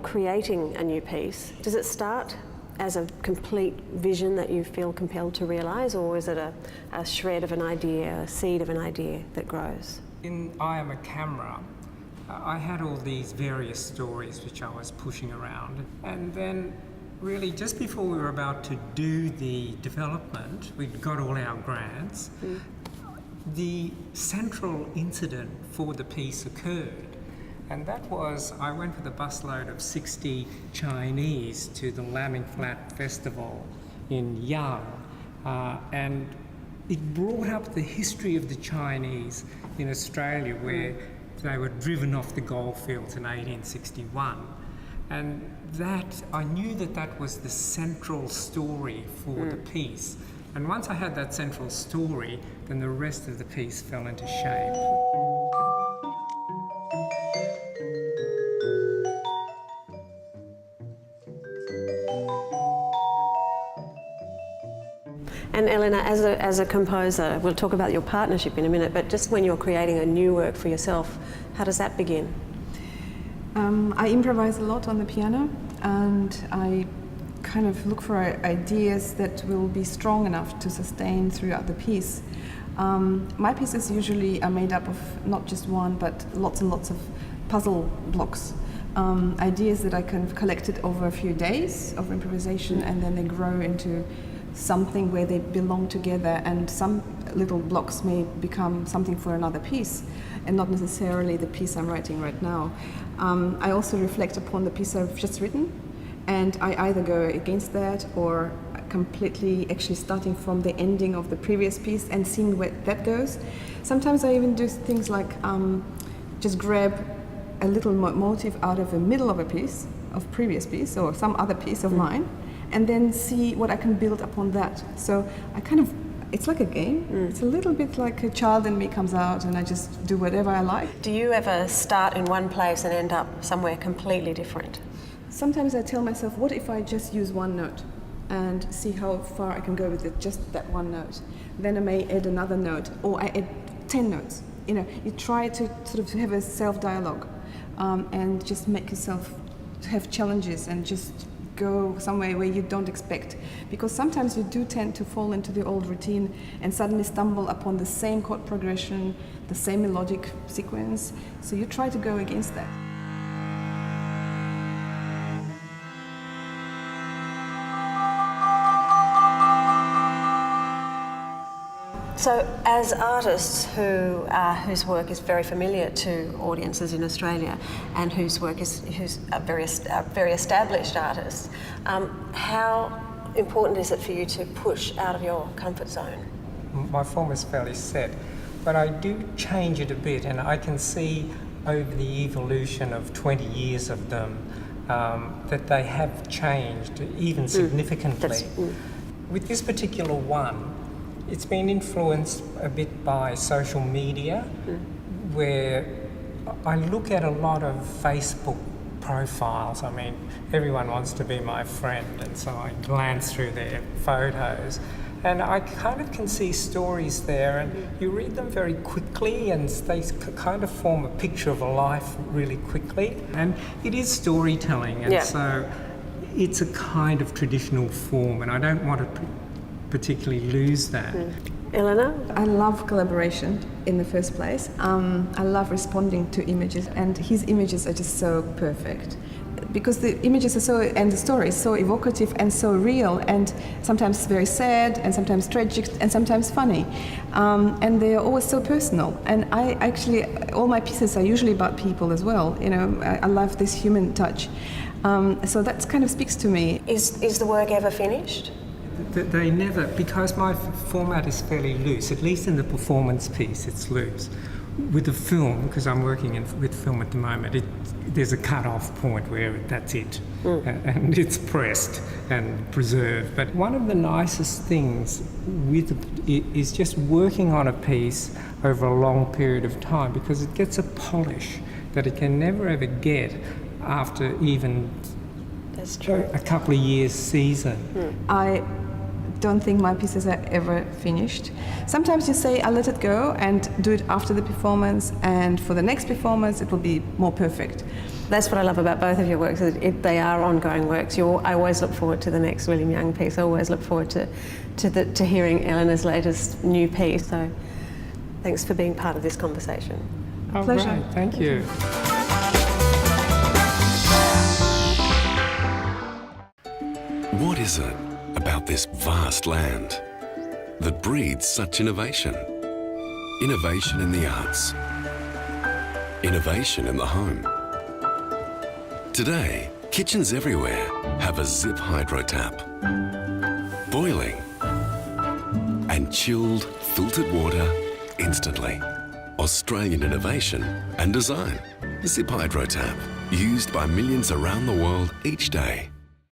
creating a new piece, does it start as a complete vision that you feel compelled to realise, or is it a shred of an idea, a seed of an idea that grows? In I Am a Camera, I had all these various stories which I was pushing around, and then really just before we were about to do the development, we'd got all our grants, the central incident for the piece occurred. And that was, I went with a busload of 60 Chinese to the Lambing Flat Festival in Young, and it brought up the history of the Chinese in Australia, where they were driven off the goldfields in 1861. And that, I knew that that was the central story for the piece. And once I had that central story, then the rest of the piece fell into shape. And Elena, as a composer, we'll talk about your partnership in a minute, but just when you're creating a new work for yourself, how does that begin? I improvise a lot on the piano, and I kind of look for ideas that will be strong enough to sustain throughout the piece. My pieces usually are made up of not just one, but lots and lots of puzzle blocks. Ideas that I kind of collected over a few days of improvisation, and then they grow into something where they belong together, and some little blocks may become something for another piece and not necessarily the piece I'm writing right now. I also reflect upon the piece I've just written, and I either go against that or completely actually starting from the ending of the previous piece and seeing where that goes. Sometimes I even do things like just grab a little motif out of the middle of a piece, of previous piece or some other piece of mine, and then see what I can build upon that. So I kind of, it's like a game. It's a little bit like a child in me comes out and I just do whatever I like. Do you ever start in one place and end up somewhere completely different? Sometimes I tell myself, what if I just use one note and see how far I can go with it, just that one note. Then I may add another note, or I add 10 notes. You know, you try to sort of have a self-dialogue and just make yourself have challenges and just go somewhere where you don't expect, because sometimes you do tend to fall into the old routine and suddenly stumble upon the same chord progression, the same melodic sequence, so you try to go against that. So as artists whose work is very familiar to audiences in Australia and whose very established artists, how important is it for you to push out of your comfort zone? My form is fairly set, but I do change it a bit, and I can see over the evolution of 20 years of them that they have changed, even significantly. With this particular one, it's been influenced a bit by social media, where I look at a lot of Facebook profiles. I mean, everyone wants to be my friend, and so I glance through their photos, and I kind of can see stories there, and you read them very quickly, and they kind of form a picture of a life really quickly. And it is storytelling, and so it's a kind of traditional form, and I don't want to particularly lose that. Elena? I love collaboration in the first place. I love responding to images, and his images are just so perfect, because the images are so, and the story is so evocative and so real, and sometimes very sad, and sometimes tragic, and sometimes funny, and they are always so personal. And I actually, all my pieces are usually about people as well. You know, I love this human touch, so that kind of speaks to me. Is the work ever finished? They never, because my format is fairly loose, at least in the performance piece it's loose. With the film, because I'm working with film at the moment, there's a cut-off point where that's it, and it's pressed and preserved. But one of the nicest things is just working on a piece over a long period of time, because it gets a polish that it can never ever get after even a couple of years season. I don't think my pieces are ever finished. Sometimes you say, I'll let it go and do it after the performance, and for the next performance it will be more perfect. That's what I love about both of your works. They are ongoing works. I always look forward to the next William Young piece. I always look forward to hearing Eleanor's latest new piece. So thanks for being part of this conversation. Oh, Pleasure. great. Thank you. What is it about this vast land that breeds such innovation? Innovation in the arts. Innovation in the home. Today, kitchens everywhere have a Zip Hydro tap. Boiling and chilled, filtered water instantly. Australian innovation and design. Zip Hydro tap, used by millions around the world each day.